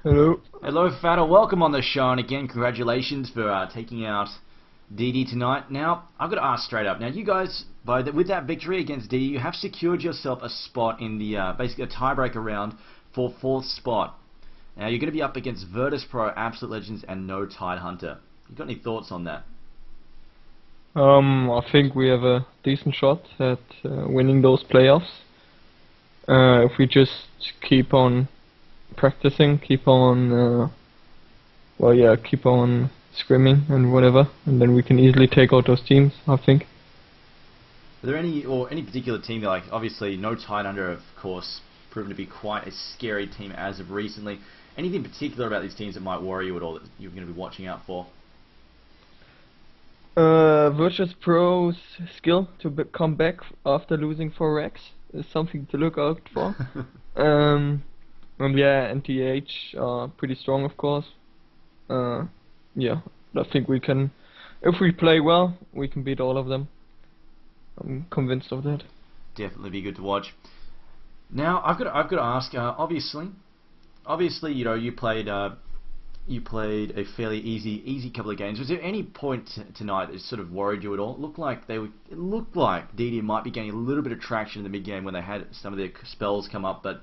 Hello. Hello, Fatter. Welcome on the show, and again, congratulations for taking out DD tonight. Now, I've got to ask straight up. Now, you guys, with that victory against DD, you have secured yourself a spot in the basically a tiebreaker round for fourth spot. Now, you're going to be up against Virtus Pro, Absolute Legends, and No Tide Hunter. You got any thoughts on that? I think we have a decent shot at winning those playoffs. If we just keep on practicing, keep on, keep on scrimming and whatever, and then we can easily take out those teams, I think. Are there any particular team that, like, obviously No Tide Hunter, of course, proven to be quite a scary team as of recently. Anything particular about these teams that might worry you at all that you're going to be watching out for? Virtus Pro's skill to come back after losing 4x is something to look out for. NTH are pretty strong, of course. I think we can, if we play well, we can beat all of them. I'm convinced of that. Definitely be good to watch. Now, I've got to ask. Obviously, you played a fairly easy couple of games. Was there any point tonight that sort of worried you at all? It looked like DD might be gaining a little bit of traction in the mid game when they had some of their spells come up, but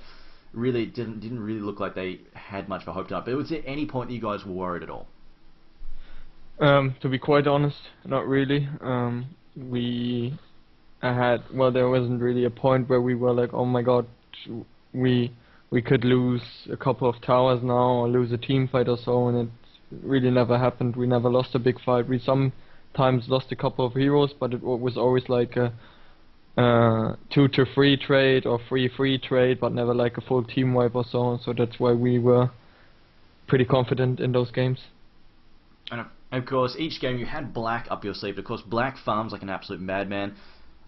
really it didn't really look like they had much of a hope tonight. But was there any point that you guys were worried at all? To be quite honest, not really. There wasn't really a point where we were like, oh my god, we could lose a couple of towers now or lose a team fight or so, and it really never happened. We never lost a big fight. We sometimes lost a couple of heroes, but it was always like a 2-3 trade or 3-3 trade, but never like a full team wipe or so. So that's why we were pretty confident in those games. And of course, each game you had Black up your sleeve. Of course, Black farms like an absolute madman.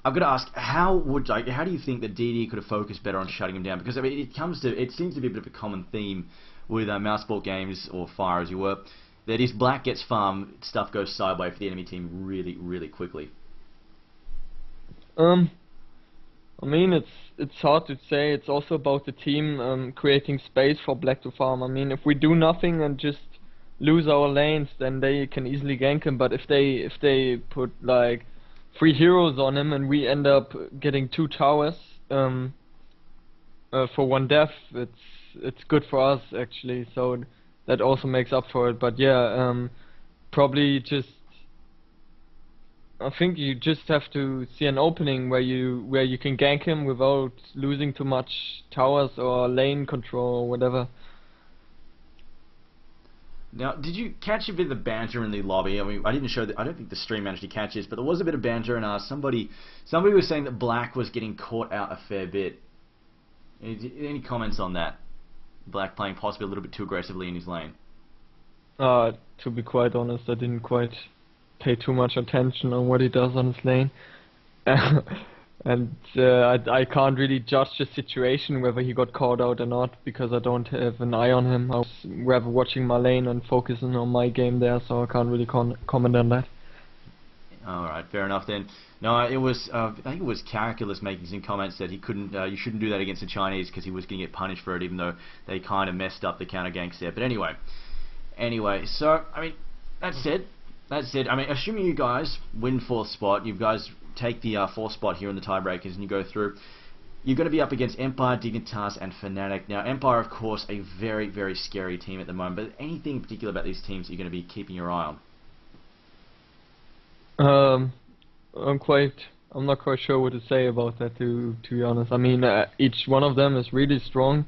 I've got to ask, how do you think that DD could have focused better on shutting him down? Because I mean, it seems to be a bit of a common theme with mouseport games, or Fire as you were, that if Black gets farm, stuff goes sideways for the enemy team really quickly. I mean, it's hard to say. It's also about the team creating space for Black to farm. I mean, if we do nothing and just lose our lanes, then they can easily gank him. But if they put like 3 heroes on him and we end up getting 2 towers for 1 death, it's good for us actually. So that also makes up for it. But yeah, probably just, I think you just have to see an opening where you can gank him without losing too much towers or lane control or whatever. Now, did you catch a bit of the banter in the lobby? I mean, I don't think the stream managed to catch this, but there was a bit of banter, and somebody was saying that Black was getting caught out a fair bit. Any comments on that? Black playing possibly a little bit too aggressively in his lane. To be quite honest, I didn't quite pay too much attention on what he does on his lane. And I can't really judge the situation whether he got called out or not, because I don't have an eye on him. I was rather watching my lane and focusing on my game there, so I can't really comment on that. Alright, fair enough then. No, it was I think it was Caraculus making some comments that he couldn't you shouldn't do that against the Chinese because he was going to get punished for it, even though they kind of messed up the counter ganks there. But anyway, so I mean, that's it. I mean, assuming you guys win 4th spot, you guys take the 4th spot here in the tiebreakers and you go through, you're going to be up against Empire, Dignitas, and Fnatic. Now, Empire, of course, a very scary team at the moment, but anything in particular about these teams that you're going to be keeping your eye on? I'm not quite sure what to say about that, to be honest. I mean, each one of them is really strong,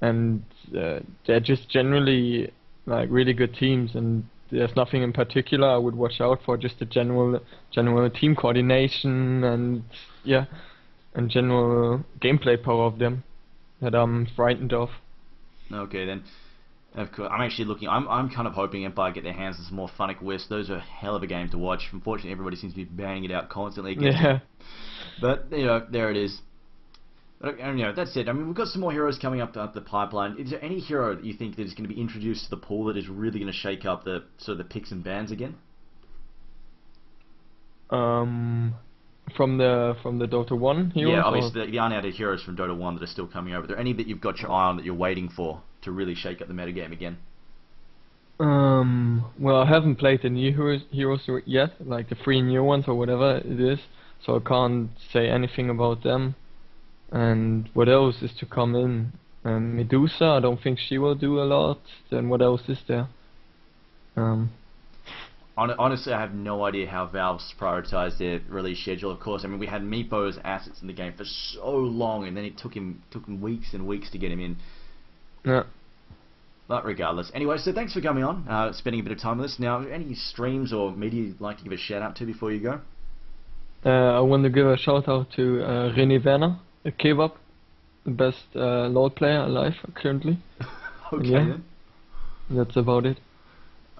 and they're just generally like really good teams, and there's nothing in particular I would watch out for, just the general team coordination and general gameplay power of them that I'm frightened of. Okay, then. Of course, I'm actually looking. I'm kind of hoping Empire get their hands on some more Funnic Wisp. Those are a hell of a game to watch. Unfortunately, everybody seems to be banging it out constantly against them. But there it is. And that's it. I mean, we've got some more heroes coming up the pipeline. Is there any hero that you think that is going to be introduced to the pool that is really going to shake up the sort of the picks and bans again? From the Dota 1 Yeah, heroes, or obviously the unadded heroes from Dota 1 that are still coming over. Are there any that you've got your eye on that you're waiting for to really shake up the metagame again? well, I haven't played the new heroes yet, like the 3 new ones or whatever it is, so I can't say anything about them. And what else is to come in? Medusa, I don't think she will do a lot. Then what else is there? Um, Honestly, I have no idea how Valve's prioritized their release schedule. Of course, I mean we had Meepo's assets in the game for so long, and then it took him weeks and weeks to get him in. yeah. But regardless, anyway, so thanks for coming on, spending a bit of time with us. Now, any streams or media you'd like to give a shout out to before you go? I want to give a shout out to René Werner, a Kebab, the best Lord player alive currently. Okay Yeah. then. That's about it.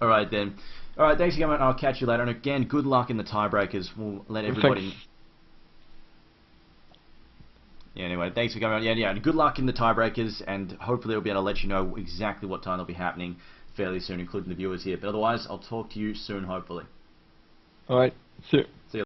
All right then. All right, thanks for coming. I'll catch you later. And again, good luck in the tiebreakers. We'll let everybody. Thanks. Yeah, anyway, thanks for coming on. Yeah, and good luck in the tiebreakers, and hopefully we'll be able to let you know exactly what time they'll be happening fairly soon, including the viewers here. But otherwise, I'll talk to you soon, hopefully. Alright, see you.